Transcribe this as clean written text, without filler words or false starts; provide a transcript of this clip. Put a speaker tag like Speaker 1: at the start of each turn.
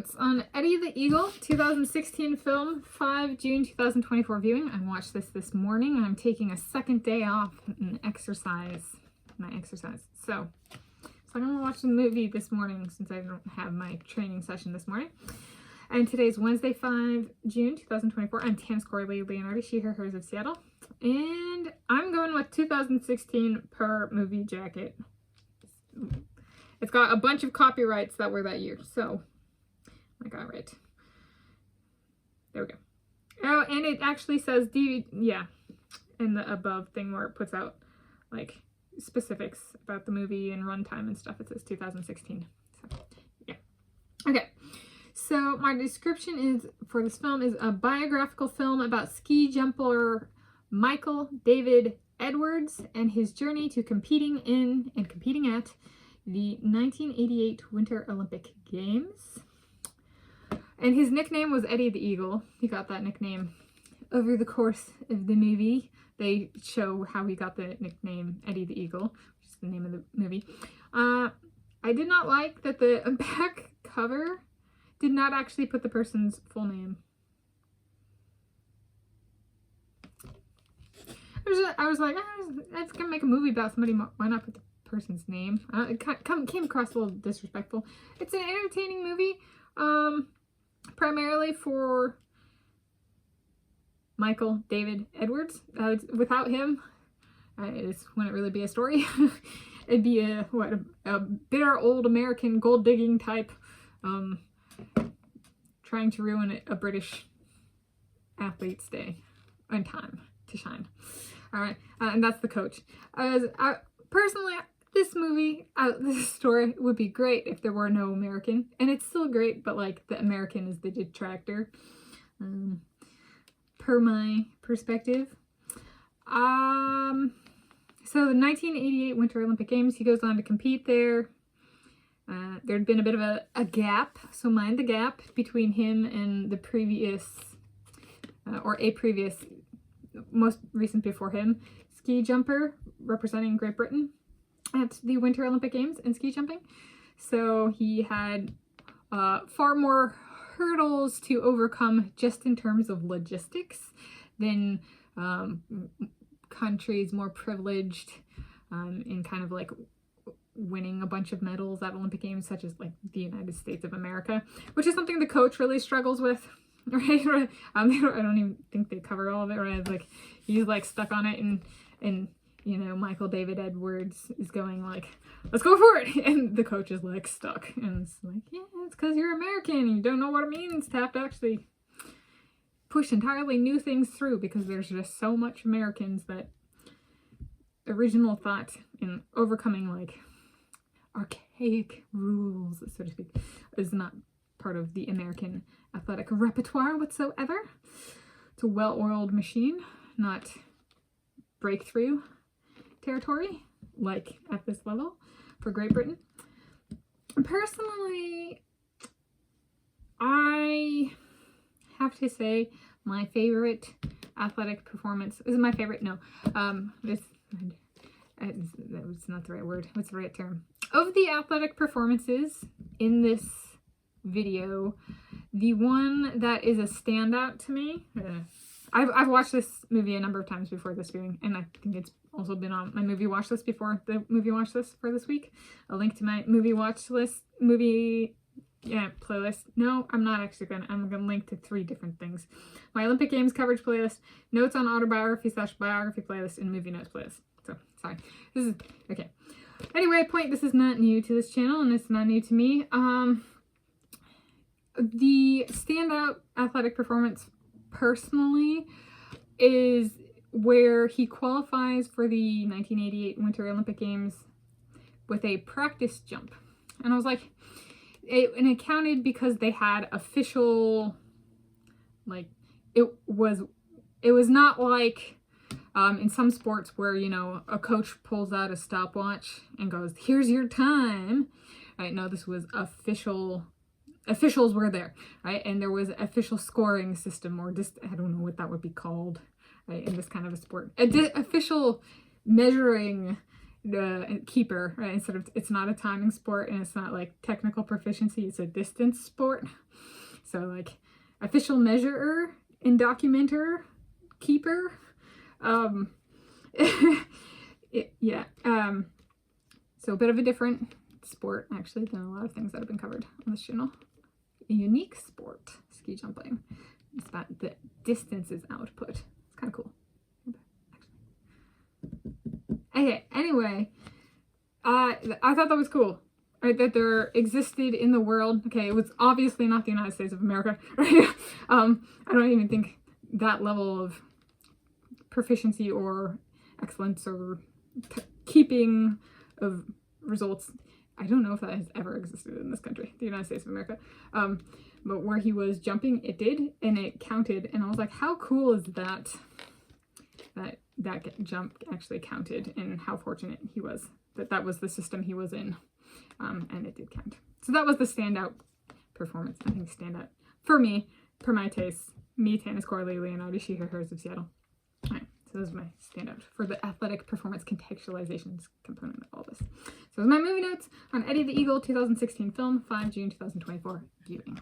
Speaker 1: thoughts on Eddie the Eagle, 2016 film, 5 June 2024 viewing. I watched this morning. I'm taking a second day off and my exercise. So I'm going to watch the movie this morning since I don't have my training session this morning. And today's Wednesday, 5 June 2024. I'm Tanis Leonhardi, she, her, hers of Seattle. And I'm going with 2016 per movie jacket. It's got a bunch of copyrights that were that year, so I got it right. There we go. Oh, and it actually says DVD, yeah, in the above thing where it puts out like specifics about the movie and runtime and stuff. It says 2016. So yeah. Okay. So my description is for this film is a biographical film about ski jumper Michael David Edwards and his journey to competing in and competing at the 1988 Winter Olympic Games. And his nickname was Eddie the Eagle. He got that nickname over the course of the movie. They show how he got the nickname Eddie the Eagle, which is the name of the movie. I did not like that the back cover did not actually put the person's full name. I was like, let's gonna make a movie about somebody. Why not put the person's name? It came across a little disrespectful. It's an entertaining movie, primarily for Michael David Edwards. Without him, it wouldn't really be a story. It'd be a bitter old American gold digging type, trying to ruin a British athlete's day and time to shine. All right, and that's the coach. Personally, this movie, this story would be great if there were no American, and it's still great, but like the American is the detractor, per my perspective. So the 1988 Winter Olympic Games, he goes on to compete there. There'd been a bit of a gap, so mind the gap between him and the previous, most recent before him, ski jumper representing Great Britain at the Winter Olympic Games in ski jumping. So he had far more hurdles to overcome just in terms of logistics than countries more privileged in kind of like winning a bunch of medals at Olympic Games, such as like the United States of America, which is something the coach really struggles with. Right? I don't even think they cover all of it, right? Like he's like stuck on it, and you know, Michael David Edwards is going like, let's go for it, and the coach is like stuck, and it's like, yeah, it's because you're American and you don't know what it means to have to actually push entirely new things through, because there's just so much Americans that original thought in overcoming like archaic rules, so to speak, is not part of the American athletic repertoire whatsoever. It's a well-oiled machine, not breakthrough territory, like at this level for Great Britain. Personally, I have to say my favorite athletic performance is my favorite. No, that was not the right word. What's the right term? Of the athletic performances in this video, the one that is a standout to me, I've watched this movie a number of times before this viewing, and I think it's also been on my movie watch list before the movie watch list for this week. A link to my movie watch list, playlist. No, I'm gonna link to 3 different things. My Olympic Games coverage playlist, notes on autobiography / biography playlist, and movie notes playlist. So, sorry. This is, okay. Anyway, this is not new to this channel, and it's not new to me. The standout athletic performance personally is where he qualifies for the 1988 Winter Olympic Games with a practice jump. And I was like, and it counted because they had official, like, it was not like in some sports where, you know, a coach pulls out a stopwatch and goes, here's your time. Right? No, this was official. Officials were there, right? And there was official scoring system, or just, I don't know what that would be called, right, in this kind of a sport. Official measuring keeper, right? Instead of, it's not a timing sport, and it's not like technical proficiency, it's a distance sport. So like official measurer and documenter keeper. Yeah. So a bit of a different sport, actually, than a lot of things that have been covered on this channel. A unique sport, ski jumping. It's about the distances output. It's kind of cool. Okay, anyway, I thought that was cool. Right, that there existed in the world. Okay, it was obviously not the United States of America. Right? I don't even think that level of proficiency or excellence or keeping of results, I don't know if that has ever existed in this country, the United States of America. But where he was jumping, it did, and it counted, and I was like, how cool is that? That jump actually counted, and how fortunate he was that was the system he was in, and it did count. So that was the standout performance. I think standout for me, for my taste. Me, Tanis, Leonhardi, she, her, hers of Seattle. All right, so this is my standout for the athletic performance contextualizations component of all this. So those are my movie notes on Eddie the Eagle 2016 film, 5 June 2024 viewing.